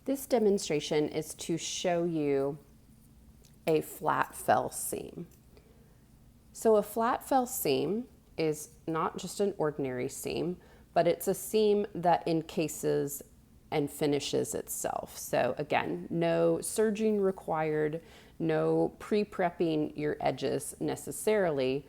This demonstration is to show you a flat fell seam. So a flat fell seam is not just an ordinary seam, but it's a seam that encases and finishes itself. So again, no serging required, no pre-prepping your edges necessarily.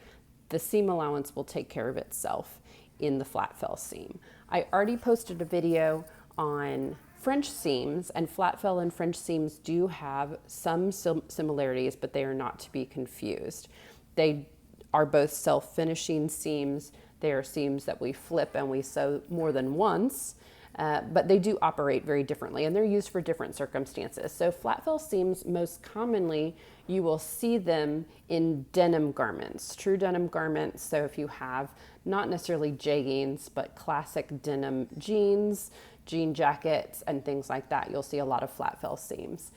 The seam allowance will take care of itself in the flat fell seam. I already posted a video on French seams, and flat fell and French seams do have some similarities, but they are not to be confused. They are both self-finishing seams. They are seams that we flip and we sew more than once, but they do operate very differently, and they're used for different circumstances. So flat fell seams, most commonly, you will see them in denim garments, true denim garments. So if you have not necessarily jeggings, but classic denim jeans, jean jackets, and things like that, you'll see a lot of flat fell seams.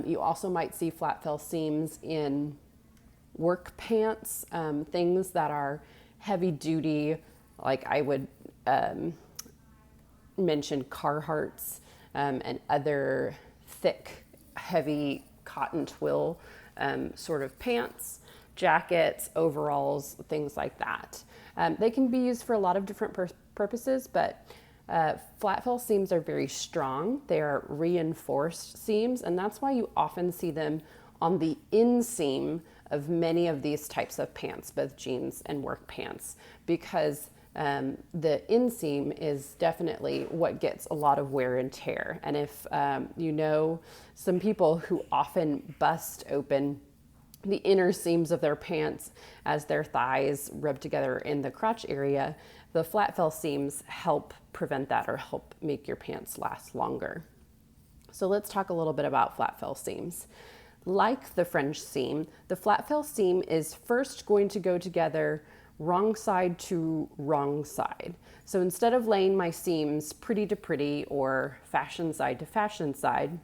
You also might see flat fell seams in work pants, things that are heavy duty, like I would mention Carhartts and other thick, heavy cotton twill sort of pants, jackets, overalls, things like that. They can be used for a lot of different purposes, but flat fell seams are very strong. They are reinforced seams, and that's why you often see them on the inseam of many of these types of pants, both jeans and work pants, because the inseam is definitely what gets a lot of wear and tear. And if you know some people who often bust open the inner seams of their pants as their thighs rub together in the crotch area, the flat fell seams help prevent that or help make your pants last longer. So let's talk a little bit about flat fell seams. Like the French seam, the flat fell seam is first going to go together wrong side to wrong side. So instead of laying my seams pretty to pretty or fashion side to fashion side,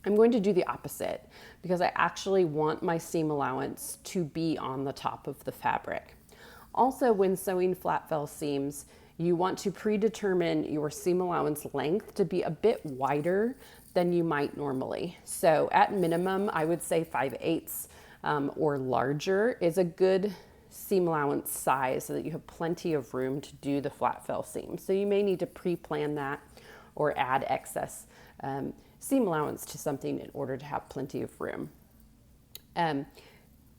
I'm going to do the opposite because I actually want my seam allowance to be on the top of the fabric. Also, when sewing flat fell seams, you want to predetermine your seam allowance length to be a bit wider than you might normally. So at minimum, I would say 5/8 or larger is a good seam allowance size so that you have plenty of room to do the flat fell seam. So you may need to pre-plan that or add excess seam allowance to something in order to have plenty of room.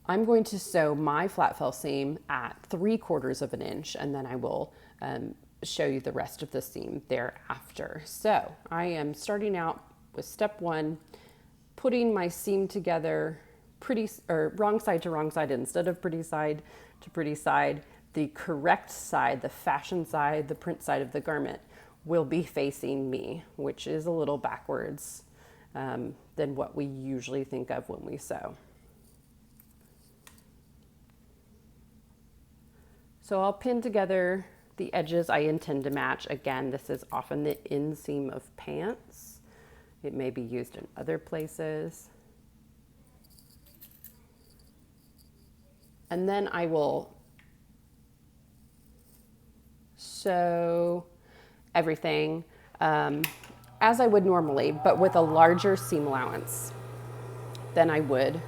I'm going to sew my flat fell seam at 3/4 of an inch, and then I will show you the rest of the seam thereafter. So I am starting out with step 1, putting my seam together wrong side to wrong side instead of pretty side to pretty side. The correct side, the fashion side, the print side of the garment will be facing me, which is a little backwards than what we usually think of when we sew. So I'll pin together the edges I intend to match. Again, this is often the inseam of pants. It may be used in other places. And then I will sew everything as I would normally, but with a larger seam allowance than I would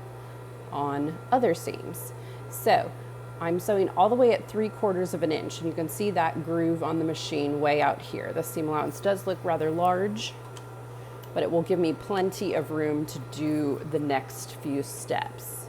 on other seams. So I'm sewing all the way at 3/4 of an inch, and you can see that groove on the machine way out here. The seam allowance does look rather large, but it will give me plenty of room to do the next few steps.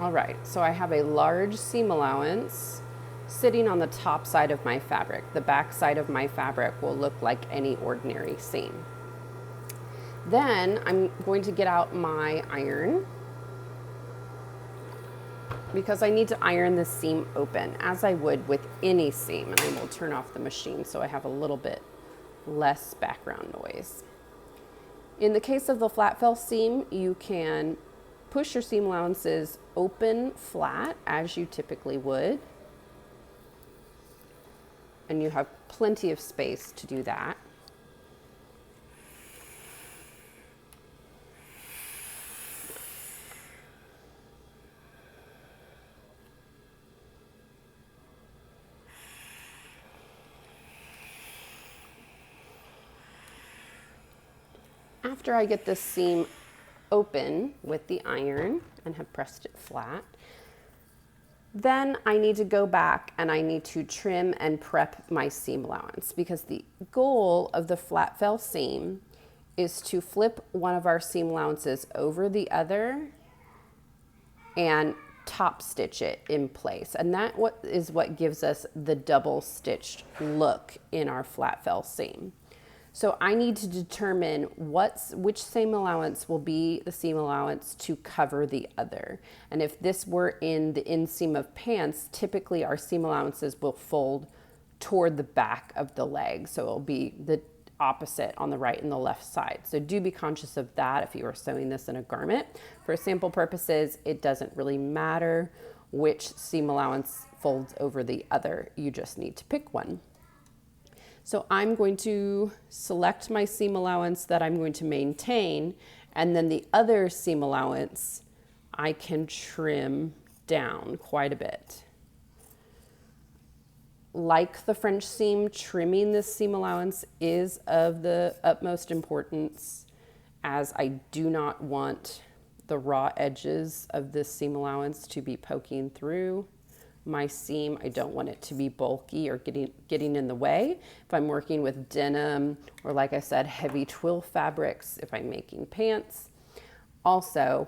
All right, so I have a large seam allowance, sitting on the top side of my fabric. The back side of my fabric will look like any ordinary seam. Then I'm going to get out my iron because I need to iron this seam open as I would with any seam. And I will turn off the machine so I have a little bit less background noise. In the case of the flat fell seam, you can push your seam allowances open flat as you typically would. And you have plenty of space to do that. After I get this seam open with the iron and have pressed it flat, then I need to go back and I need to trim and prep my seam allowance, because the goal of the flat fell seam is to flip one of our seam allowances over the other and top stitch it in place. And that is what gives us the double stitched look in our flat fell seam. So I need to determine which seam allowance will be the seam allowance to cover the other. And if this were in the inseam of pants, typically our seam allowances will fold toward the back of the leg. So it'll be the opposite on the right and the left side. So do be conscious of that if you are sewing this in a garment. For sample purposes, it doesn't really matter which seam allowance folds over the other. You just need to pick one. So I'm going to select my seam allowance that I'm going to maintain, and then the other seam allowance I can trim down quite a bit. Like the French seam, trimming this seam allowance is of the utmost importance, as I do not want the raw edges of this seam allowance to be poking through my seam. I don't want it to be bulky or getting in the way. If I'm working with denim or, like I said, heavy twill fabrics, if I'm making pants. Also,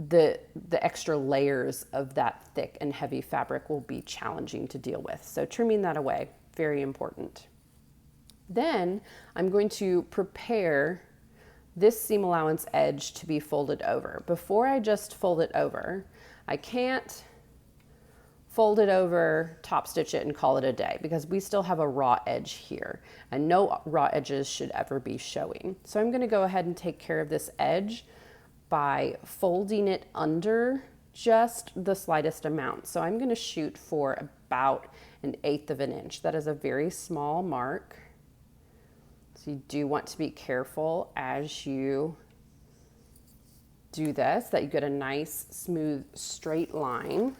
the extra layers of that thick and heavy fabric will be challenging to deal with. So trimming that away, very important. Then I'm going to prepare this seam allowance edge to be folded over. Before I just fold it over, I can't fold it over, top stitch it, and call it a day, because we still have a raw edge here and no raw edges should ever be showing. So I'm going to go ahead and take care of this edge by folding it under just the slightest amount. So I'm going to shoot for about 1/8 of an inch. That is a very small mark. So you do want to be careful as you do this, that you get a nice, smooth, straight line.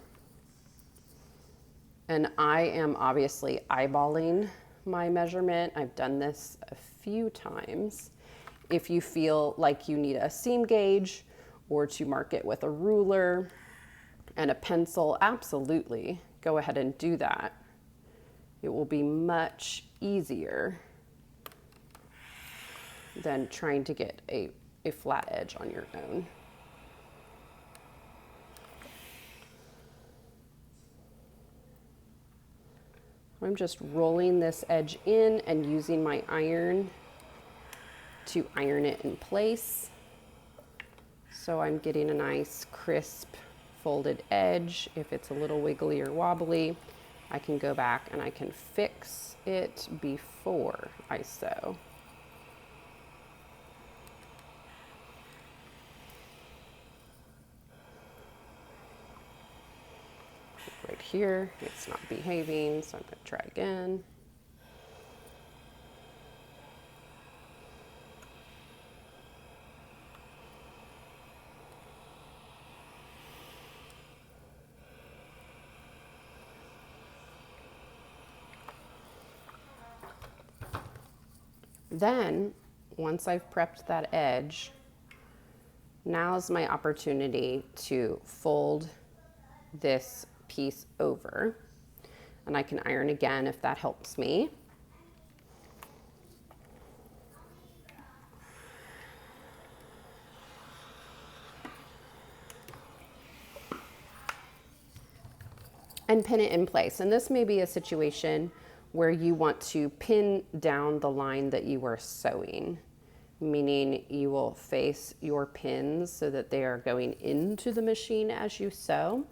And I am obviously eyeballing my measurement. I've done this a few times. If you feel like you need a seam gauge or to mark it with a ruler and a pencil, absolutely go ahead and do that. It will be much easier than trying to get a flat edge on your own. I'm just rolling this edge in and using my iron to iron it in place. So I'm getting a nice crisp folded edge. If it's a little wiggly or wobbly, I can go back and I can fix it before I sew. Right here, it's not behaving, so I'm going to try again. Then, once I've prepped that edge, now's my opportunity to fold this piece over, and I can iron again if that helps me. And and pin it in place. And this may be a situation where you want to pin down the line that you are sewing, meaning you will face your pins so that they are going into the machine as you sew.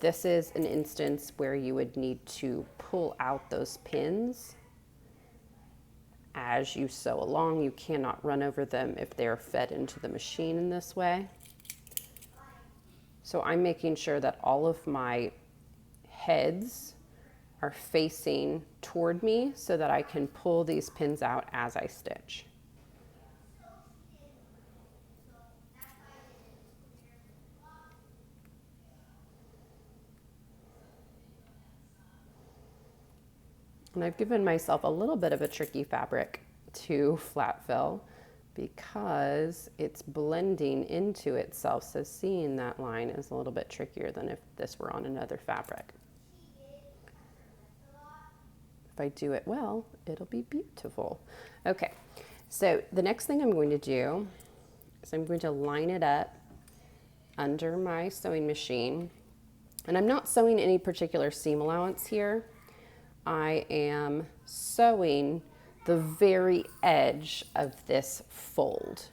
This is an instance where you would need to pull out those pins as you sew along. You cannot run over them if they are fed into the machine in this way. So I'm making sure that all of my heads are facing toward me so that I can pull these pins out as I stitch. And I've given myself a little bit of a tricky fabric to flat fill because it's blending into itself. So seeing that line is a little bit trickier than if this were on another fabric. If I do it well, it'll be beautiful. Okay, so the next thing I'm going to do is I'm going to line it up under my sewing machine. And I'm not sewing any particular seam allowance here. I am sewing the very edge of this fold.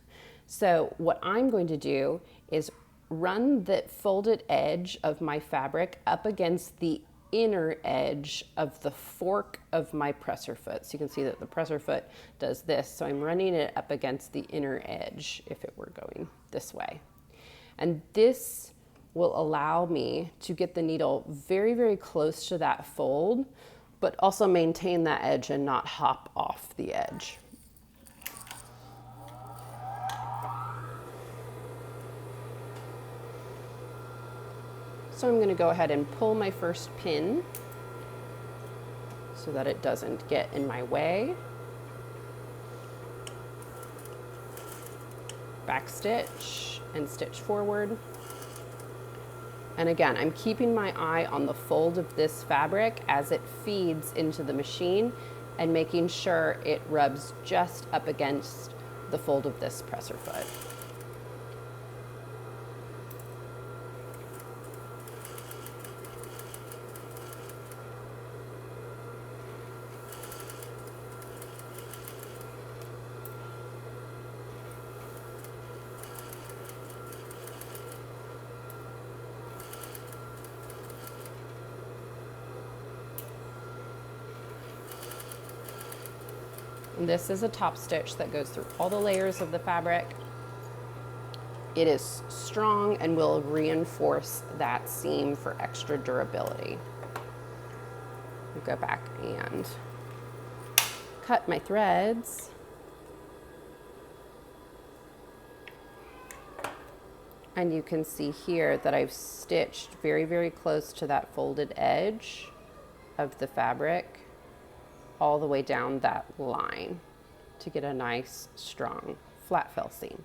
So what I'm going to do is run the folded edge of my fabric up against the inner edge of the fork of my presser foot. So you can see that the presser foot does this. So I'm running it up against the inner edge if it were going this way. And this will allow me to get the needle very, very close to that fold, but also maintain that edge and not hop off the edge. So I'm going to go ahead and pull my first pin so that it doesn't get in my way. Back stitch and stitch forward. And again, I'm keeping my eye on the fold of this fabric as it feeds into the machine and making sure it rubs just up against the fold of this presser foot. And this is a top stitch that goes through all the layers of the fabric. It is strong and will reinforce that seam for extra durability. I'll go back and cut my threads. And you can see here that I've stitched very, very close to that folded edge of the fabric all the way down that line to get a nice, strong flat fill seam.